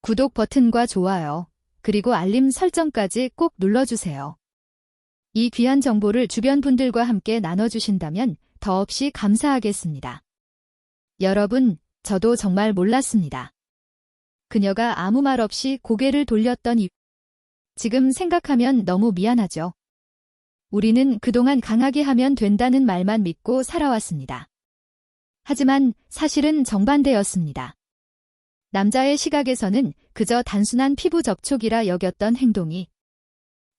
구독 버튼과 좋아요, 그리고 알림 설정까지 꼭 눌러주세요. 이 귀한 정보를 주변 분들과 함께 나눠주신다면 더없이 감사하겠습니다. 여러분, 저도 정말 몰랐습니다. 그녀가 아무 말 없이 고개를 돌렸던 이유. 지금 생각하면 너무 미안하죠. 우리는 그동안 강하게 하면 된다는 말만 믿고 살아왔습니다. 하지만 사실은 정반대였습니다. 남자의 시각에서는 그저 단순한 피부 접촉이라 여겼던 행동이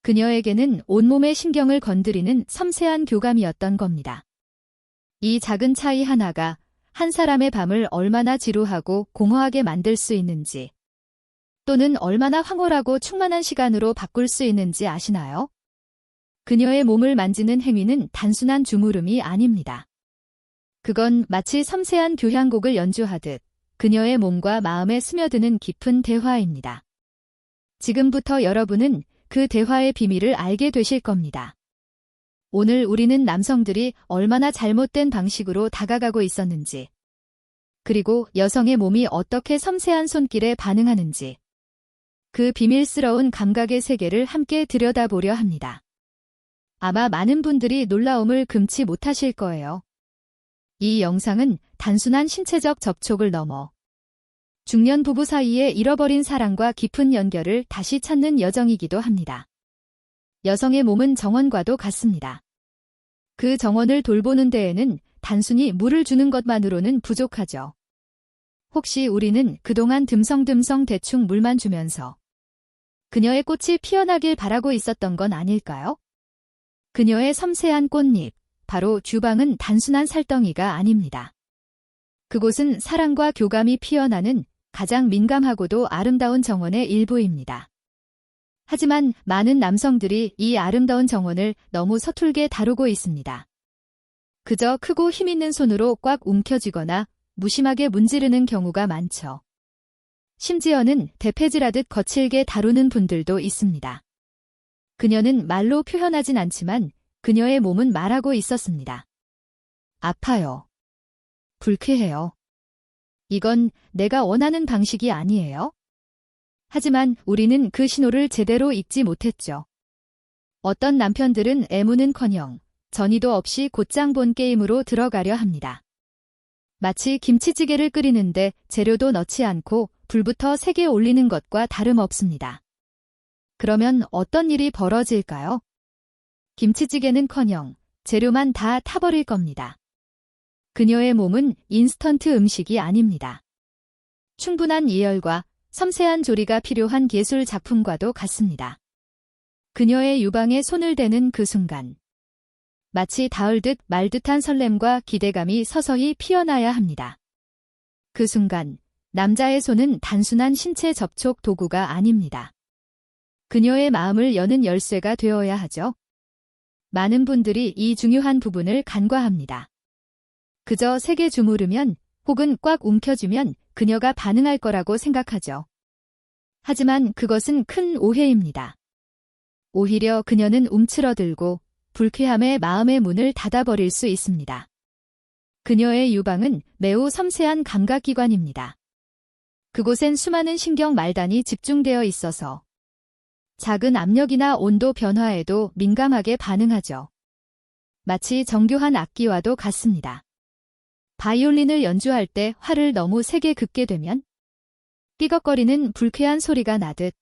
그녀에게는 온몸의 신경을 건드리는 섬세한 교감이었던 겁니다. 이 작은 차이 하나가 한 사람의 밤을 얼마나 지루하고 공허하게 만들 수 있는지, 또는 얼마나 황홀하고 충만한 시간으로 바꿀 수 있는지 아시나요? 그녀의 몸을 만지는 행위는 단순한 주무름이 아닙니다. 그건 마치 섬세한 교향곡을 연주하듯 그녀의 몸과 마음에 스며드는 깊은 대화입니다. 지금부터 여러분은 그 대화의 비밀을 알게 되실 겁니다. 오늘 우리는 남성들이 얼마나 잘못된 방식으로 다가가고 있었는지, 그리고 여성의 몸이 어떻게 섬세한 손길에 반응하는지, 그 비밀스러운 감각의 세계를 함께 들여다보려 합니다. 아마 많은 분들이 놀라움을 금치 못하실 거예요. 이 영상은 단순한 신체적 접촉을 넘어 중년 부부 사이에 잃어버린 사랑과 깊은 연결을 다시 찾는 여정이기도 합니다. 여성의 몸은 정원과도 같습니다. 그 정원을 돌보는 데에는 단순히 물을 주는 것만으로는 부족하죠. 혹시 우리는 그동안 듬성듬성 대충 물만 주면서 그녀의 꽃이 피어나길 바라고 있었던 건 아닐까요? 그녀의 섬세한 꽃잎, 바로 주방은 단순한 살덩이가 아닙니다. 그곳은 사랑과 교감이 피어나는 가장 민감하고도 아름다운 정원의 일부입니다. 하지만 많은 남성들이 이 아름다운 정원을 너무 서툴게 다루고 있습니다. 그저 크고 힘있는 손으로 꽉 움켜쥐거나 무심하게 문지르는 경우가 많죠. 심지어는 대패질하듯 거칠게 다루는 분들도 있습니다. 그녀는 말로 표현하진 않지만 그녀의 몸은 말하고 있었습니다. 아파요. 불쾌해요. 이건 내가 원하는 방식이 아니에요. 하지만 우리는 그 신호를 제대로 읽지 못했죠. 어떤 남편들은 애무는커녕 전의도 없이 곧장 본 게임으로 들어가려 합니다. 마치 김치찌개를 끓이는데 재료도 넣지 않고 불부터 세게 올리는 것과 다름없습니다. 그러면 어떤 일이 벌어질까요? 김치찌개는커녕 재료만 다 타버릴 겁니다. 그녀의 몸은 인스턴트 음식이 아닙니다. 충분한 예열과 섬세한 조리가 필요한 예술 작품과도 같습니다. 그녀의 유방에 손을 대는 그 순간, 마치 닿을 듯 말 듯한 설렘과 기대감이 서서히 피어나야 합니다. 그 순간, 남자의 손은 단순한 신체 접촉 도구가 아닙니다. 그녀의 마음을 여는 열쇠가 되어야 하죠. 많은 분들이 이 중요한 부분을 간과합니다. 그저 세게 주무르면 혹은 꽉 움켜쥐면 그녀가 반응할 거라고 생각하죠. 하지만 그것은 큰 오해입니다. 오히려 그녀는 움츠러들고 불쾌함에 마음의 문을 닫아버릴 수 있습니다. 그녀의 유방은 매우 섬세한 감각기관입니다. 그곳엔 수많은 신경 말단이 집중되어 있어서 작은 압력이나 온도 변화에도 민감하게 반응하죠. 마치 정교한 악기와도 같습니다. 바이올린을 연주할 때 활을 너무 세게 긋게 되면 삐걱거리는 불쾌한 소리가 나듯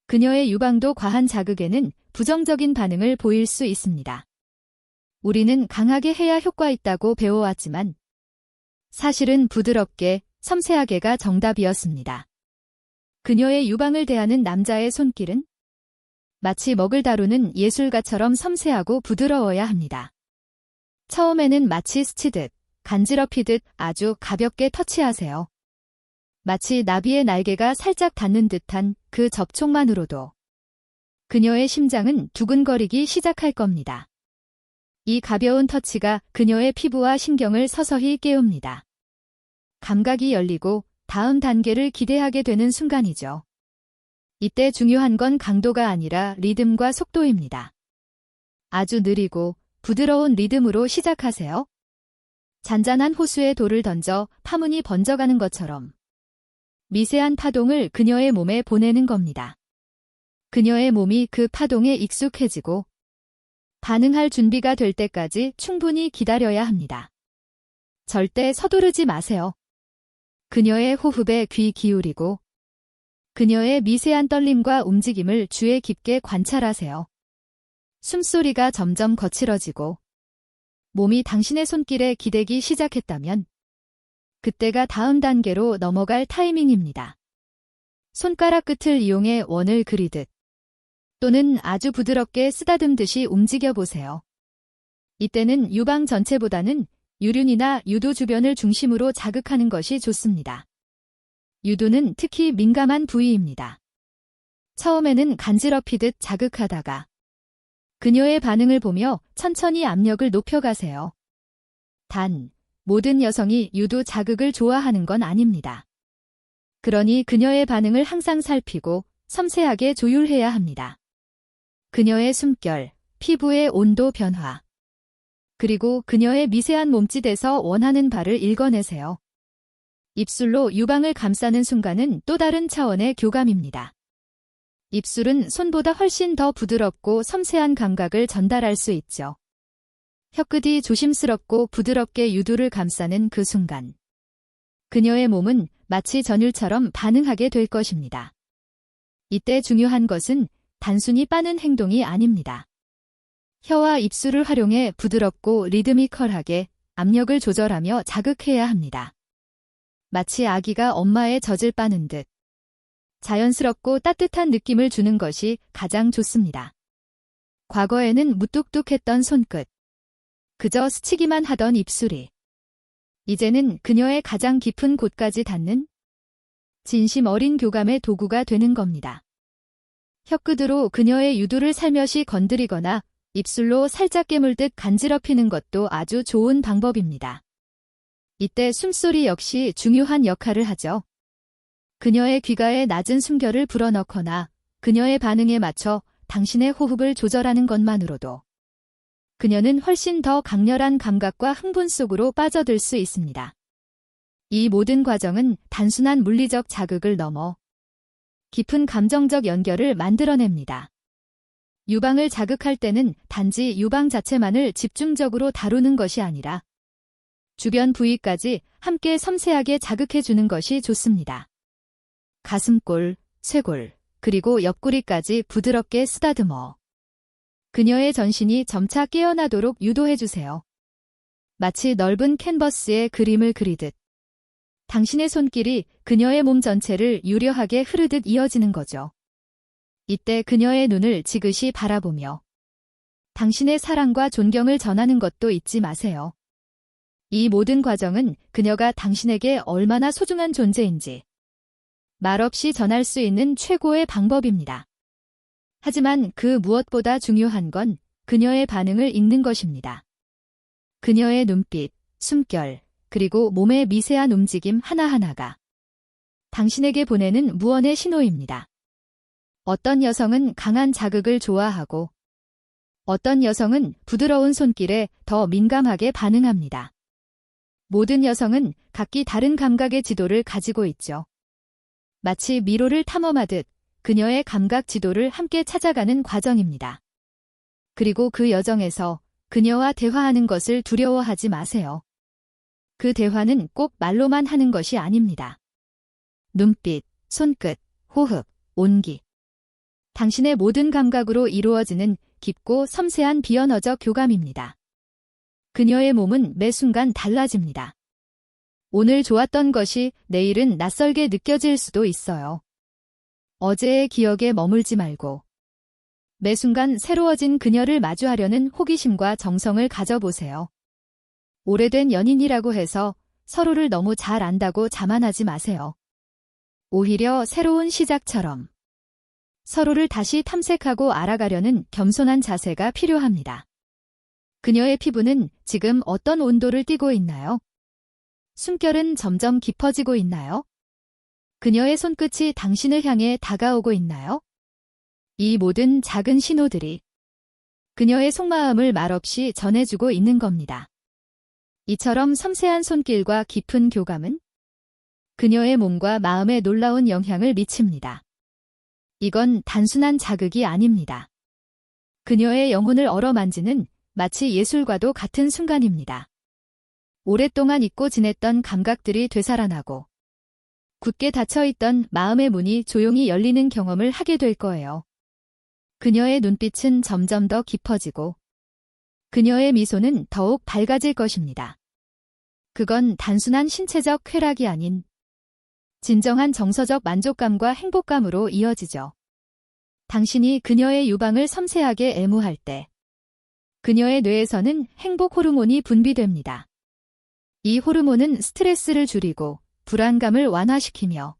그녀의 유방도 과한 자극에는 부정적인 반응을 보일 수 있습니다. 우리는 강하게 해야 효과 있다고 배워왔지만 사실은 부드럽게, 섬세하게가 정답이었습니다. 그녀의 유방을 대하는 남자의 손길은 마치 먹을 다루는 예술가처럼 섬세하고 부드러워야 합니다. 처음에는 마치 스치듯, 간지럽히듯 아주 가볍게 터치하세요. 마치 나비의 날개가 살짝 닿는 듯한 그 접촉만으로도 그녀의 심장은 두근거리기 시작할 겁니다. 이 가벼운 터치가 그녀의 피부와 신경을 서서히 깨웁니다. 감각이 열리고 다음 단계를 기대하게 되는 순간이죠. 이때 중요한 건 강도가 아니라 리듬과 속도입니다. 아주 느리고 부드러운 리듬으로 시작하세요. 잔잔한 호수에 돌을 던져 파문이 번져가는 것처럼 미세한 파동을 그녀의 몸에 보내는 겁니다. 그녀의 몸이 그 파동에 익숙해지고 반응할 준비가 될 때까지 충분히 기다려야 합니다. 절대 서두르지 마세요. 그녀의 호흡에 귀 기울이고 그녀의 미세한 떨림과 움직임을 주의 깊게 관찰하세요. 숨소리가 점점 거칠어지고 몸이 당신의 손길에 기대기 시작했다면 그때가 다음 단계로 넘어갈 타이밍입니다. 손가락 끝을 이용해 원을 그리듯 또는 아주 부드럽게 쓰다듬듯이 움직여 보세요. 이때는 유방 전체보다는 유륜이나 유도 주변을 중심으로 자극하는 것이 좋습니다. 유도는 특히 민감한 부위입니다. 처음에는 간지럽히듯 자극하다가 그녀의 반응을 보며 천천히 압력을 높여가세요. 단, 모든 여성이 유도 자극을 좋아하는 건 아닙니다. 그러니 그녀의 반응을 항상 살피고 섬세하게 조율해야 합니다. 그녀의 숨결, 피부의 온도 변화, 그리고 그녀의 미세한 몸짓에서 원하는 바를 읽어내세요. 입술로 유방을 감싸는 순간은 또 다른 차원의 교감입니다. 입술은 손보다 훨씬 더 부드럽고 섬세한 감각을 전달할 수 있죠. 혀끝이 조심스럽고 부드럽게 유두를 감싸는 그 순간, 그녀의 몸은 마치 전율처럼 반응하게 될 것입니다. 이때 중요한 것은 단순히 빠는 행동이 아닙니다. 혀와 입술을 활용해 부드럽고 리드미컬하게 압력을 조절하며 자극해야 합니다. 마치 아기가 엄마의 젖을 빠는 듯 자연스럽고 따뜻한 느낌을 주는 것이 가장 좋습니다. 과거에는 무뚝뚝했던 손끝, 그저 스치기만 하던 입술이 이제는 그녀의 가장 깊은 곳까지 닿는 진심 어린 교감의 도구가 되는 겁니다. 혀끝으로 그녀의 유두를 살며시 건드리거나 입술로 살짝 깨물듯 간지럽히는 것도 아주 좋은 방법입니다. 이때 숨소리 역시 중요한 역할을 하죠. 그녀의 귓가에 낮은 숨결을 불어넣거나 그녀의 반응에 맞춰 당신의 호흡을 조절하는 것만으로도 그녀는 훨씬 더 강렬한 감각과 흥분 속으로 빠져들 수 있습니다. 이 모든 과정은 단순한 물리적 자극을 넘어 깊은 감정적 연결을 만들어냅니다. 유방을 자극할 때는 단지 유방 자체만을 집중적으로 다루는 것이 아니라 주변 부위까지 함께 섬세하게 자극해주는 것이 좋습니다. 가슴골, 쇄골, 그리고 옆구리까지 부드럽게 쓰다듬어 그녀의 전신이 점차 깨어나도록 유도해주세요. 마치 넓은 캔버스에 그림을 그리듯 당신의 손길이 그녀의 몸 전체를 유려하게 흐르듯 이어지는 거죠. 이때 그녀의 눈을 지그시 바라보며 당신의 사랑과 존경을 전하는 것도 잊지 마세요. 이 모든 과정은 그녀가 당신에게 얼마나 소중한 존재인지 말없이 전할 수 있는 최고의 방법입니다. 하지만 그 무엇보다 중요한 건 그녀의 반응을 읽는 것입니다. 그녀의 눈빛, 숨결, 그리고 몸의 미세한 움직임 하나하나가 당신에게 보내는 무언의 신호입니다. 어떤 여성은 강한 자극을 좋아하고 어떤 여성은 부드러운 손길에 더 민감하게 반응합니다. 모든 여성은 각기 다른 감각의 지도를 가지고 있죠. 마치 미로를 탐험하듯 그녀의 감각 지도를 함께 찾아가는 과정입니다. 그리고 그 여정에서 그녀와 대화하는 것을 두려워하지 마세요. 그 대화는 꼭 말로만 하는 것이 아닙니다. 눈빛, 손끝, 호흡, 온기. 당신의 모든 감각으로 이루어지는 깊고 섬세한 비언어적 교감입니다. 그녀의 몸은 매 순간 달라집니다. 오늘 좋았던 것이 내일은 낯설게 느껴질 수도 있어요. 어제의 기억에 머물지 말고 매 순간 새로워진 그녀를 마주하려는 호기심과 정성을 가져보세요. 오래된 연인이라고 해서 서로를 너무 잘 안다고 자만하지 마세요. 오히려 새로운 시작처럼 서로를 다시 탐색하고 알아가려는 겸손한 자세가 필요합니다. 그녀의 피부는 지금 어떤 온도를 띠고 있나요? 숨결은 점점 깊어지고 있나요? 그녀의 손끝이 당신을 향해 다가오고 있나요? 이 모든 작은 신호들이 그녀의 속마음을 말없이 전해주고 있는 겁니다. 이처럼 섬세한 손길과 깊은 교감은 그녀의 몸과 마음에 놀라운 영향을 미칩니다. 이건 단순한 자극이 아닙니다. 그녀의 영혼을 어루만지는 마치 예술과도 같은 순간입니다. 오랫동안 잊고 지냈던 감각들이 되살아나고 굳게 닫혀있던 마음의 문이 조용히 열리는 경험을 하게 될 거예요. 그녀의 눈빛은 점점 더 깊어지고 그녀의 미소는 더욱 밝아질 것입니다. 그건 단순한 신체적 쾌락이 아닌 진정한 정서적 만족감과 행복감으로 이어지죠. 당신이 그녀의 유방을 섬세하게 애무할 때 그녀의 뇌에서는 행복 호르몬이 분비됩니다. 이 호르몬은 스트레스를 줄이고 불안감을 완화시키며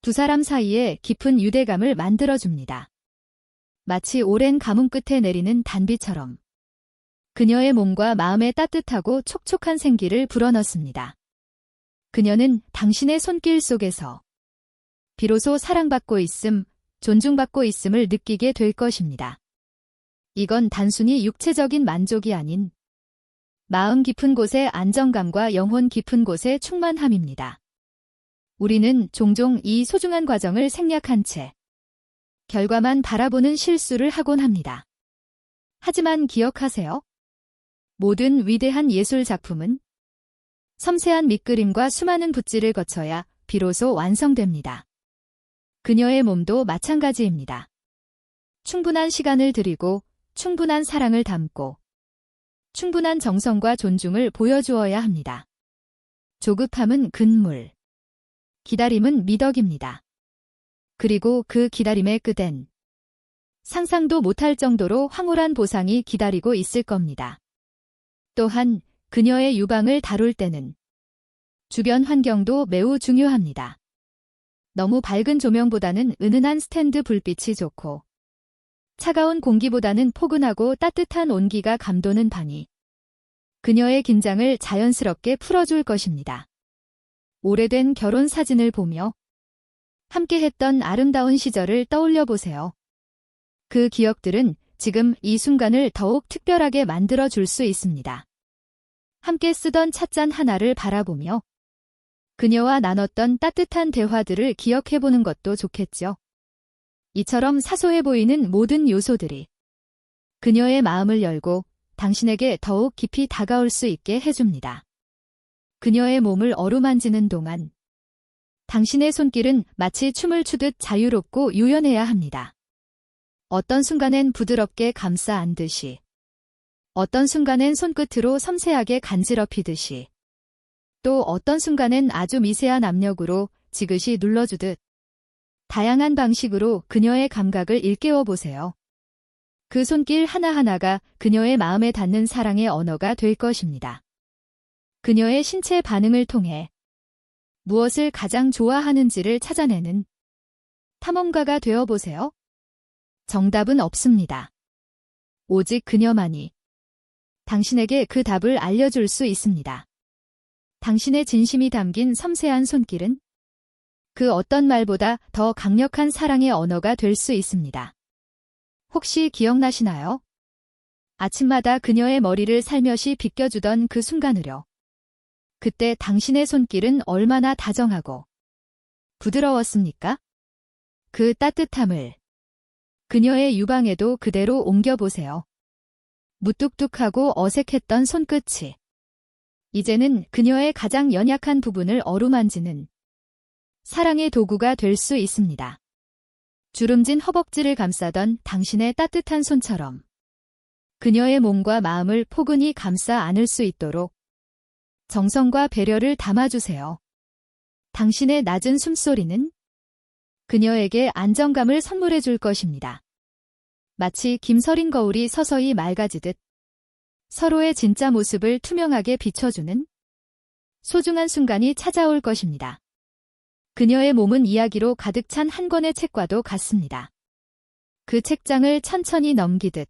두 사람 사이에 깊은 유대감을 만들어줍니다. 마치 오랜 가뭄 끝에 내리는 단비처럼 그녀의 몸과 마음에 따뜻하고 촉촉한 생기를 불어넣습니다. 그녀는 당신의 손길 속에서 비로소 사랑받고 있음, 존중받고 있음을 느끼게 될 것입니다. 이건 단순히 육체적인 만족이 아닌 마음 깊은 곳의 안정감과 영혼 깊은 곳의 충만함입니다. 우리는 종종 이 소중한 과정을 생략한 채 결과만 바라보는 실수를 하곤 합니다. 하지만 기억하세요. 모든 위대한 예술 작품은 섬세한 밑그림과 수많은 붓질을 거쳐야 비로소 완성됩니다. 그녀의 몸도 마찬가지입니다. 충분한 시간을 들이고 충분한 사랑을 담고 충분한 정성과 존중을 보여주어야 합니다. 조급함은 근물, 기다림은 미덕입니다. 그리고 그 기다림의 끝엔 상상도 못할 정도로 황홀한 보상이 기다리고 있을 겁니다. 또한 그녀의 유방을 다룰 때는 주변 환경도 매우 중요합니다. 너무 밝은 조명보다는 은은한 스탠드 불빛이 좋고 차가운 공기보다는 포근하고 따뜻한 온기가 감도는 방이 그녀의 긴장을 자연스럽게 풀어줄 것입니다. 오래된 결혼 사진을 보며 함께했던 아름다운 시절을 떠올려 보세요. 그 기억들은 지금 이 순간을 더욱 특별하게 만들어 줄 수 있습니다. 함께 쓰던 찻잔 하나를 바라보며 그녀와 나눴던 따뜻한 대화들을 기억해보는 것도 좋겠죠. 이처럼 사소해 보이는 모든 요소들이 그녀의 마음을 열고 당신에게 더욱 깊이 다가올 수 있게 해줍니다. 그녀의 몸을 어루만지는 동안 당신의 손길은 마치 춤을 추듯 자유롭고 유연해야 합니다. 어떤 순간엔 부드럽게 감싸 안듯이, 어떤 순간엔 손끝으로 섬세하게 간지럽히듯이, 또 어떤 순간엔 아주 미세한 압력으로 지그시 눌러주듯 다양한 방식으로 그녀의 감각을 일깨워 보세요. 그 손길 하나하나가 그녀의 마음에 닿는 사랑의 언어가 될 것입니다. 그녀의 신체 반응을 통해 무엇을 가장 좋아하는지를 찾아내는 탐험가가 되어 보세요. 정답은 없습니다. 오직 그녀만이 당신에게 그 답을 알려줄 수 있습니다. 당신의 진심이 담긴 섬세한 손길은 그 어떤 말보다 더 강력한 사랑의 언어가 될 수 있습니다. 혹시 기억나시나요? 아침마다 그녀의 머리를 살며시 빗겨주던 그 순간으로. 그때 당신의 손길은 얼마나 다정하고 부드러웠습니까? 그 따뜻함을 그녀의 유방에도 그대로 옮겨보세요. 무뚝뚝하고 어색했던 손끝이 이제는 그녀의 가장 연약한 부분을 어루만지는 사랑의 도구가 될 수 있습니다. 주름진 허벅지를 감싸던 당신의 따뜻한 손처럼 그녀의 몸과 마음을 포근히 감싸 안을 수 있도록 정성과 배려를 담아주세요. 당신의 낮은 숨소리는 그녀에게 안정감을 선물해 줄 것입니다. 마치 김서린 거울이 서서히 맑아지듯 서로의 진짜 모습을 투명하게 비춰주는 소중한 순간이 찾아올 것입니다. 그녀의 몸은 이야기로 가득 찬 한 권의 책과도 같습니다. 그 책장을 천천히 넘기듯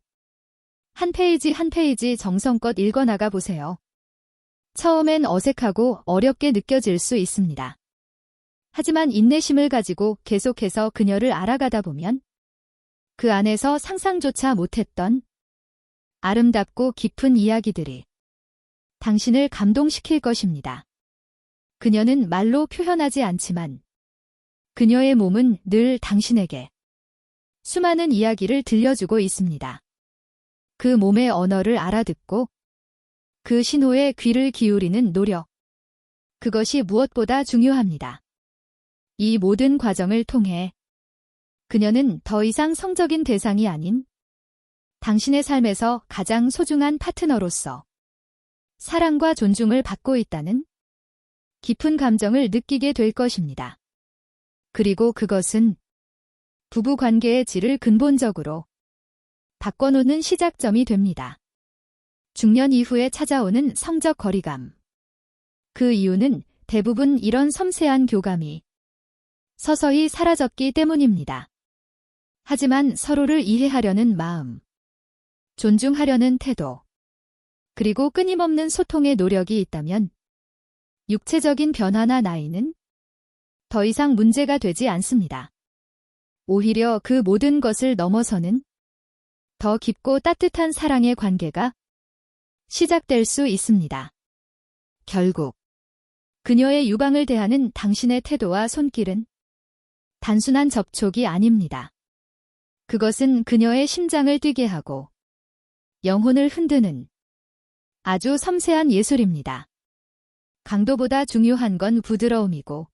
한 페이지 한 페이지 정성껏 읽어나가 보세요. 처음엔 어색하고 어렵게 느껴질 수 있습니다. 하지만 인내심을 가지고 계속해서 그녀를 알아가다 보면 그 안에서 상상조차 못했던 아름답고 깊은 이야기들이 당신을 감동시킬 것입니다. 그녀는 말로 표현하지 않지만 그녀의 몸은 늘 당신에게 수많은 이야기를 들려주고 있습니다. 그 몸의 언어를 알아듣고 그 신호에 귀를 기울이는 노력. 그것이 무엇보다 중요합니다. 이 모든 과정을 통해 그녀는 더 이상 성적인 대상이 아닌 당신의 삶에서 가장 소중한 파트너로서 사랑과 존중을 받고 있다는 깊은 감정을 느끼게 될 것입니다. 그리고 그것은 부부 관계의 질을 근본적으로 바꿔놓는 시작점이 됩니다. 중년 이후에 찾아오는 성적 거리감. 그 이유는 대부분 이런 섬세한 교감이 서서히 사라졌기 때문입니다. 하지만 서로를 이해하려는 마음, 존중하려는 태도, 그리고 끊임없는 소통의 노력이 있다면 육체적인 변화나 나이는 더 이상 문제가 되지 않습니다. 오히려 그 모든 것을 넘어서는 더 깊고 따뜻한 사랑의 관계가 시작될 수 있습니다. 결국 그녀의 유방을 대하는 당신의 태도와 손길은 단순한 접촉이 아닙니다. 그것은 그녀의 심장을 뛰게 하고 영혼을 흔드는 아주 섬세한 예술입니다. 강도보다 중요한 건 부드러움이고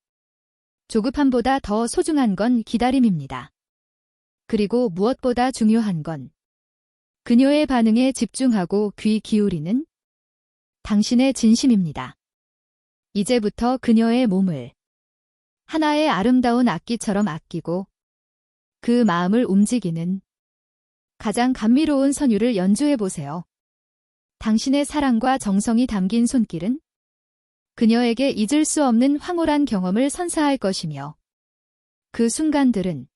조급함보다 더 소중한 건 기다림입니다. 그리고 무엇보다 중요한 건 그녀의 반응에 집중하고 귀 기울이는 당신의 진심입니다. 이제부터 그녀의 몸을 하나의 아름다운 악기처럼 아끼고 그 마음을 움직이는 가장 감미로운 선율을 연주해보세요. 당신의 사랑과 정성이 담긴 손길은 그녀에게 잊을 수 없는 황홀한 경험을 선사할 것이며 그 순간들은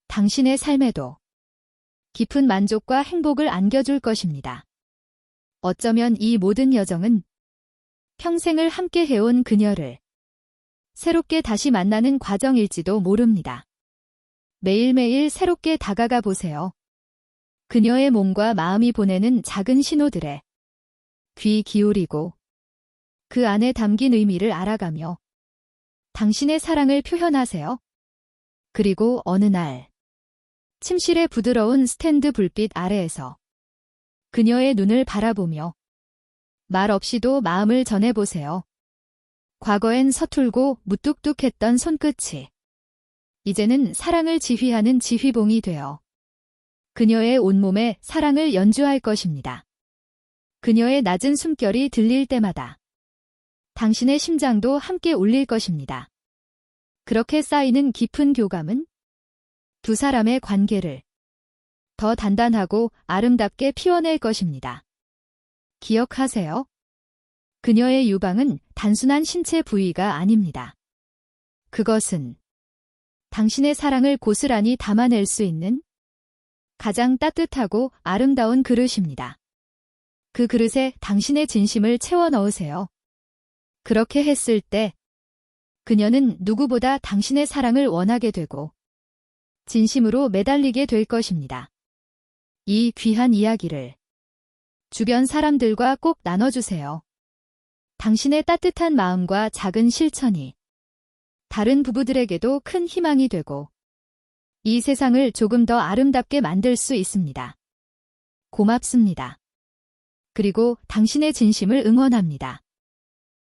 당신의 삶에도 깊은 만족과 행복을 안겨줄 것입니다. 어쩌면 이 모든 여정은 평생을 함께 해온 그녀를 새롭게 다시 만나는 과정일지도 모릅니다. 매일매일 새롭게 다가가 보세요. 그녀의 몸과 마음이 보내는 작은 신호들에 귀 기울이고 그 안에 담긴 의미를 알아가며 당신의 사랑을 표현하세요. 그리고 어느 날 침실의 부드러운 스탠드 불빛 아래에서 그녀의 눈을 바라보며 말 없이도 마음을 전해보세요. 과거엔 서툴고 무뚝뚝했던 손끝이 이제는 사랑을 지휘하는 지휘봉이 되어 그녀의 온몸에 사랑을 연주할 것입니다. 그녀의 낮은 숨결이 들릴 때마다 당신의 심장도 함께 울릴 것입니다. 그렇게 쌓이는 깊은 교감은 두 사람의 관계를 더 단단하고 아름답게 피워낼 것입니다. 기억하세요. 그녀의 유방은 단순한 신체 부위가 아닙니다. 그것은 당신의 사랑을 고스란히 담아낼 수 있는 가장 따뜻하고 아름다운 그릇입니다. 그 그릇에 당신의 진심을 채워 넣으세요. 그렇게 했을 때 그녀는 누구보다 당신의 사랑을 원하게 되고 진심으로 매달리게 될 것입니다. 이 귀한 이야기를 주변 사람들과 꼭 나눠주세요. 당신의 따뜻한 마음과 작은 실천이 다른 부부들에게도 큰 희망이 되고 이 세상을 조금 더 아름답게 만들 수 있습니다. 고맙습니다. 그리고 당신의 진심을 응원합니다.